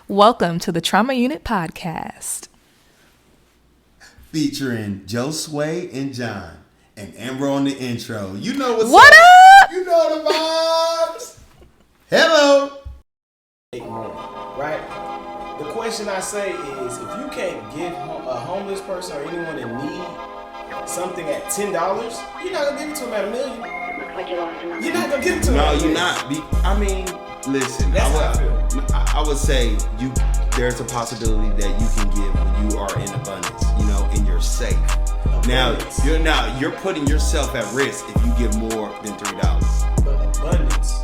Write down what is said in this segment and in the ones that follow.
Welcome to the Trauma Unit Podcast. Featuring Joe Sway and John. And Amber on the intro. You know what's What up? You know the vibes. Hello. Right? The question I say is, if you can't give a homeless person or anyone in need something at $10, you're not going to give it to them at $1 million. Looks like you lost another You're not going to give it to them. No, at you're $1 not. I mean, listen. That's how I feel. I would say there's a possibility that you can give when you are in abundance, and you're safe. Abundance. You're putting yourself at risk if you give more than $3. But abundance.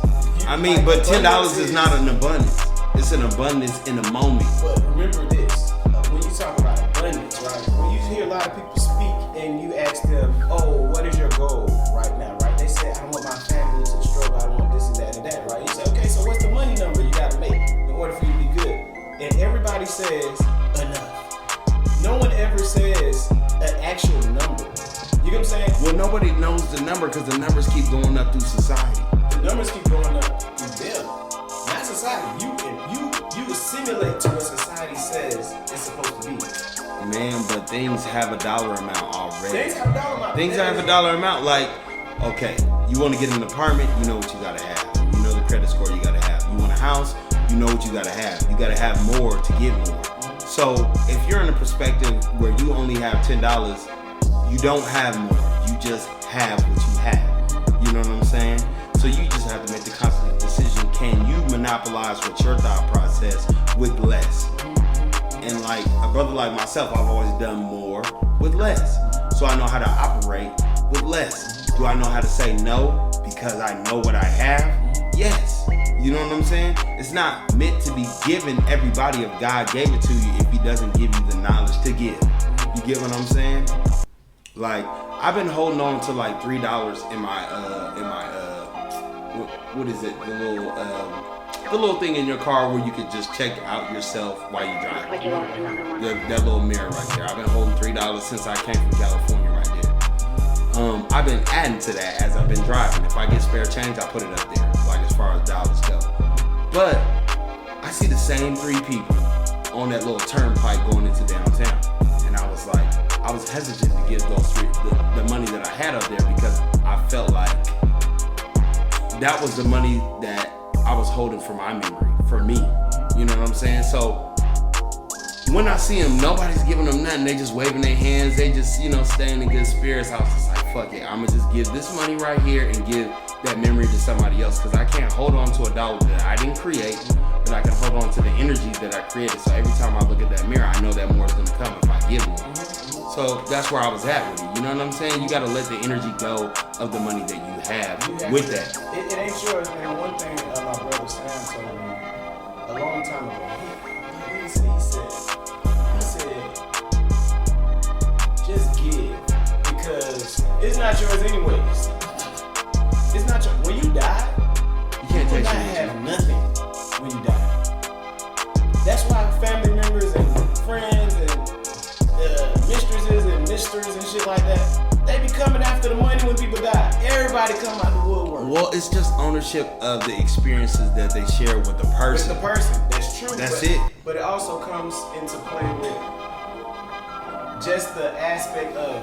But $10 is not an abundance. It's an abundance in a moment. But remember this, when you talk about abundance, right? When you hear a lot of people speak and you ask them, oh, what is your goal right now, right? They say, I want my family to struggle, I want this and that and that, right? You say, okay, so what's the money number you gotta make in order for you to be good? And everybody says, enough. No one ever says an actual number. You get what I'm saying? Well, nobody knows the number because the numbers keep going up through society. The numbers keep going up through them, not society. You assimilate to what society says it's supposed to be. Man, but things have a dollar amount already. Things have a dollar amount. Things have a dollar amount. Like, okay, you want to get an apartment, you know what you gotta have. You know the credit score you gotta have. You want a house, you know what you gotta have. You gotta have more to get more. So if you're in a perspective where you only have $10, you don't have more. You just have what you have. You know what I'm saying? So you just have to make the constant decision. Can you monopolize with your thought process with less? And like a brother like myself, I've always done more with less. So I know how to operate with less. Do I know how to say no because I know what I have? Yes. You know what I'm saying? It's not meant to be given everybody if God gave it to you if he doesn't give you the knowledge to give. You get what I'm saying? Like, I've been holding on to like $3 in my what is it? The little thing in your car where you could just check out yourself while you drive. Looks like you lost another one. That little mirror right there. I've been holding $3 since I came from California right there. I've been adding to that as I've been driving. If I get spare change, I put it up there, like as far as dollars go. But I see the same 3 people on that little turnpike going into downtown. And I was hesitant to give those 3 the money that I had up there because I felt like that was the money that I was holding for my memory, for me. You know what I'm saying? So when I see them, nobody's giving them nothing. They just waving their hands. They just, staying in good spirits. I was just like, fuck it. I'm going to just give this money right here and give that memory to somebody else because I can't hold on to a dollar that I didn't create, but I can hold on to the energy that I created. So every time I look at that mirror, I know that more is going to come if I give more. So that's where I was at with it. You know what I'm saying? You got to let the energy go of the money that you have with that. It ain't yours, man. One thing my brother Sam told me a long time ago. He said, just give because it's not yours anyways. It's not your. When you die, You can't you will take not shit. have nothing when you die. That's why family members and friends and mistresses and misters and shit like that, they be coming after the money when people die. Everybody come out the woodwork. Well, it's just ownership of the experiences that they share with the person. With the person, that's true. That's but, it. But it also comes into play with just the aspect of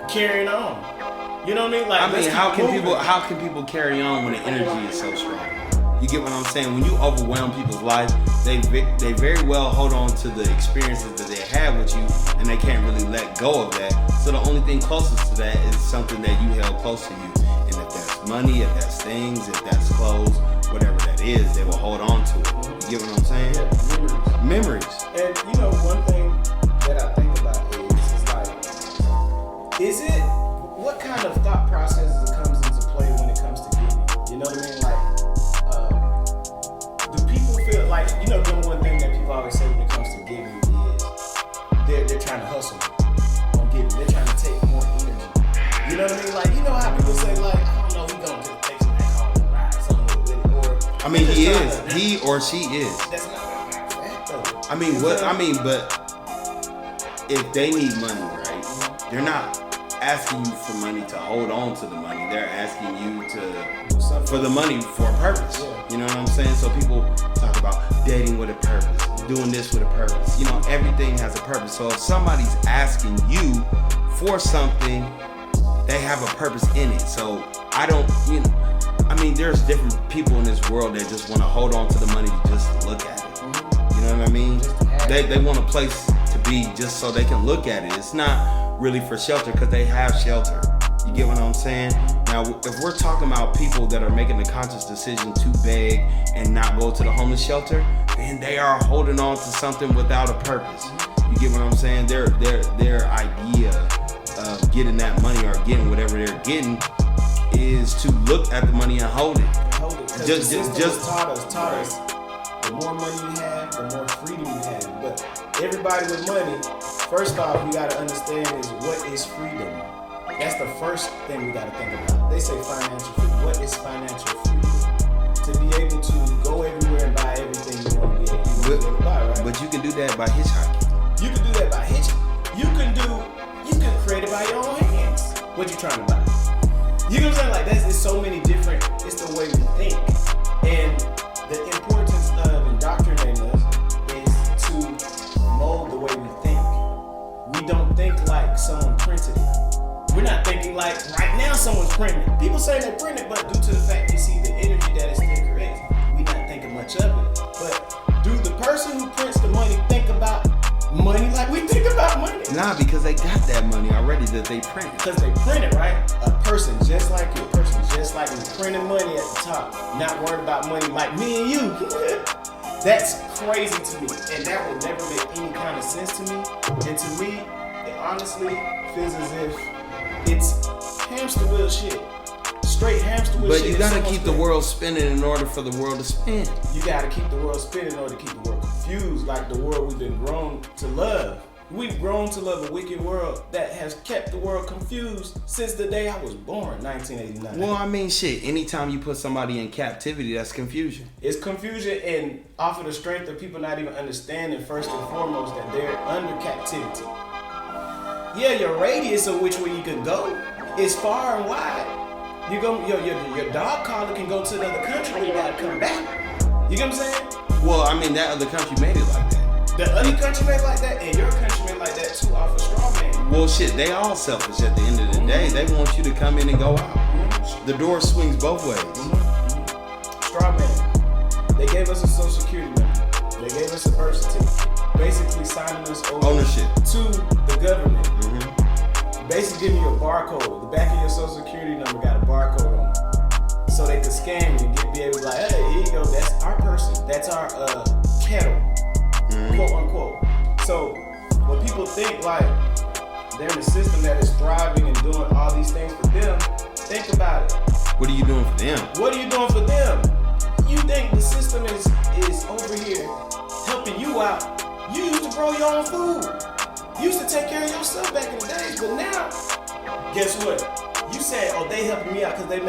carrying on. You know what I mean? Like, let's keep moving. how can people carry on when the energy is so strong? You get what I'm saying? When you overwhelm people's life, they very well hold on to the experiences that they have with you, and they can't really let go of that. So the only thing closest to that is something that you held close to you. And if that's money, if that's things, if that's clothes, whatever that is, they will hold on to it. You get what I'm saying? Yeah, Memories. And one thing that I think about is what kind of thought processes comes into play when it comes to giving? You know what I mean? Like, do people feel like, the one thing that people always say when it comes to giving is they're trying to hustle on giving. They're trying to take more energy. You know what I mean? Like, how people say, like, I don't know, he gonna just take some alcohol and ride something with it, or I mean, he is. He or she is. That's not a fact, though. But if they need money, right? They're not asking you for money to hold on to the money. They're asking you to for the money for a purpose. Yeah. You know what I'm saying? So people talk about dating with a purpose, doing this with a purpose. You know, everything has a purpose. So if somebody's asking you for something, they have a purpose in it. So I don't, you know, I mean, there's different people in this world that just want to hold on to the money just to look at it. You know what I mean? They want a place to be just so they can look at it. It's not really for shelter because they have shelter. You get what I'm saying? Now, if we're talking about people that are making the conscious decision to beg and not go to the homeless shelter, then they are holding on to something without a purpose. You get what I'm saying? Their idea of getting that money or getting whatever they're getting is to look at the money and hold it. Just taught us. The more money you have, the more freedom you have. But everybody with money, first off, we gotta understand is what is freedom. That's the first thing we gotta think about. They say financial freedom. What is financial freedom? To be able to go everywhere and buy everything you want to get. Right? But you can do that by hitchhiking. You can do that by hitchhiking. You can create it by your own hands. What you trying to buy? You know what I'm saying? Like there's so many different. It's the way we think, and the importance of indoctrinating us is to mold the way we think. We don't think like someone printed it. We're not thinking like right now someone's printing it. People say they print it, but due to the fact we see the energy that it still creates, we're not thinking much of it. But do the person who prints the money think about money like we think about money? Nah, because they got that money already that they print. Because they print it, right? A person just like you, a person just like you, printing money at the top, not worried about money like me and you. That's crazy to me, and that will never make any kind of sense to me. And to me, it honestly feels as if it's hamster wheel shit. Straight hamster wheel shit. But you gotta keep the world spinning in order for the world to spin. You gotta keep the world spinning in order to keep the world confused, like the world we've been grown to love. We've grown to love a wicked world that has kept the world confused since the day I was born, 1989. Well, I mean, shit, anytime you put somebody in captivity, that's confusion. It's confusion, and off of the strength of people not even understanding, first and foremost, that they're under captivity. Yeah, your radius of which way you can go is far and wide. You go, your dog collar can go to another country, but you gotta come back. You get what I'm saying? Well, I mean, that other country made it like that. The other country made like that, and your country made like that too, off a straw man. Well, shit, they all selfish at the end of the day. They want you to come in and go out. The door swings both ways. Straw man. They gave us a social security number. They gave us a birth certificate. Basically signing us over Ownership to the government. Basically giving you a barcode. The back of your social security number got a barcode on it. So they could scan you and be able to be like, hey, here you go, that's our person. That's our kettle. Quote unquote. So when people think like they're in a system that is thriving and doing all these things for them, think about it. What are you doing for them? What are you doing for them? You think the system is over here helping you out. You used to grow your own food. You used to take care of yourself back in the days, but now, guess what? You said, oh, they helping me out because they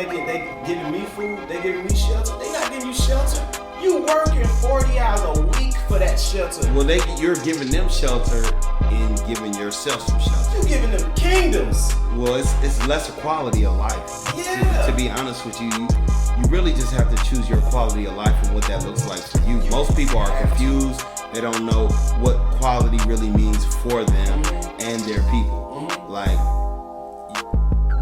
giving me food, they giving me shelter. They not giving you shelter. You working 40 hours a week for that shelter. Well, you're giving them shelter and giving yourself some shelter. You giving them kingdoms. Well, it's lesser quality of life. Yeah. To be honest with you, you really just have to choose your quality of life and what that looks like for you. Most people are confused. They don't know what quality really means for them and their people. Like,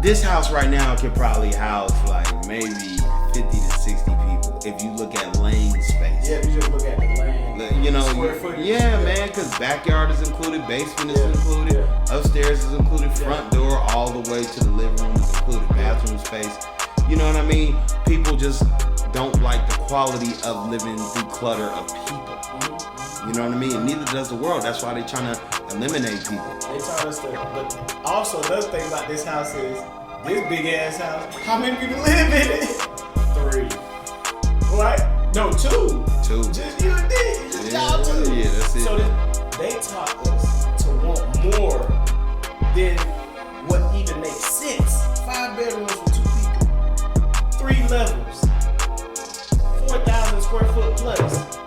this house right now could probably house like maybe 50 to 60 people if you look at lane space. Yeah, if you just look at the land. You know, square footage. yeah, man, because backyard is included, basement is included, upstairs is included, front door all the way to the living room is included, bathroom space. You know what I mean? People just don't like the quality of living through clutter of people. You know what I mean? And neither does the world. That's why they're trying to eliminate people. They taught us that. But also, another thing about this house is, this big ass house, how many people live in it? 3. Right? No, 2. 2. Just you and me. Just y'all 2. Yeah, that's it. So they taught us to want more than what even makes sense. 5 bedrooms for 2 people. 3 levels. 4,000 square foot plus.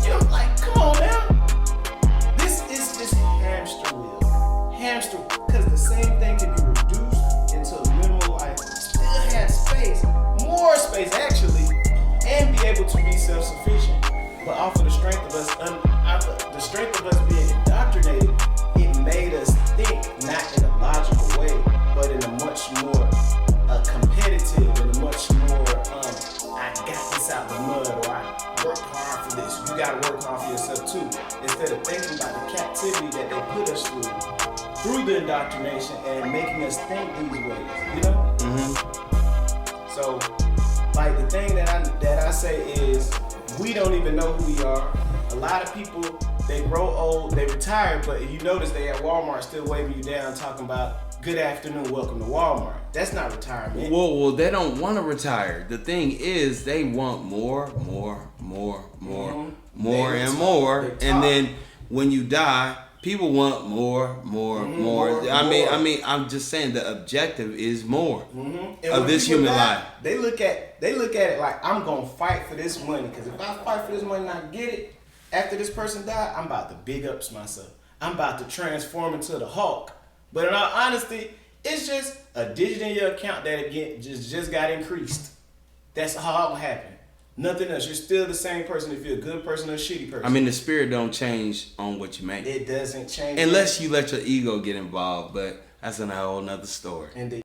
You know, like, come on now. This is this hamster wheel. Hamster, because the same thing can be reduced into a minimal life, still have space, more space actually, and be able to be self-sufficient. But off of the strength strength of us, the strength of us being indoctrinated, it made us think not in a logical way, but in a much more competitive and a much more I got this out the mud, or I worked hard for this. You gotta work hard for yourself too. Instead of thinking about the captivity that they put us through the indoctrination and making us think these ways, you know? So, like the thing that I say is, we don't even know who we are. A lot of people, they grow old, they retire, but you notice they at Walmart still waving you down, talking about good afternoon, welcome to Walmart. That's not retirement. Well, they don't want to retire. The thing is, they want more, and then when you die, people want more. I mean, I'm just saying the objective is more of this human life. They look at it like, I'm gonna fight for this money, because if I fight for this money and I get it after this person died, I'm about to big ups myself. I'm about to transform into the Hulk. But in all honesty, it's just a digit in your account that again just got increased. That's how it happened. Nothing else. You're still the same person if you're a good person or a shitty person. I mean, the spirit don't change on what you make. It doesn't change. Unless you let your ego get involved, but that's a whole nother story. And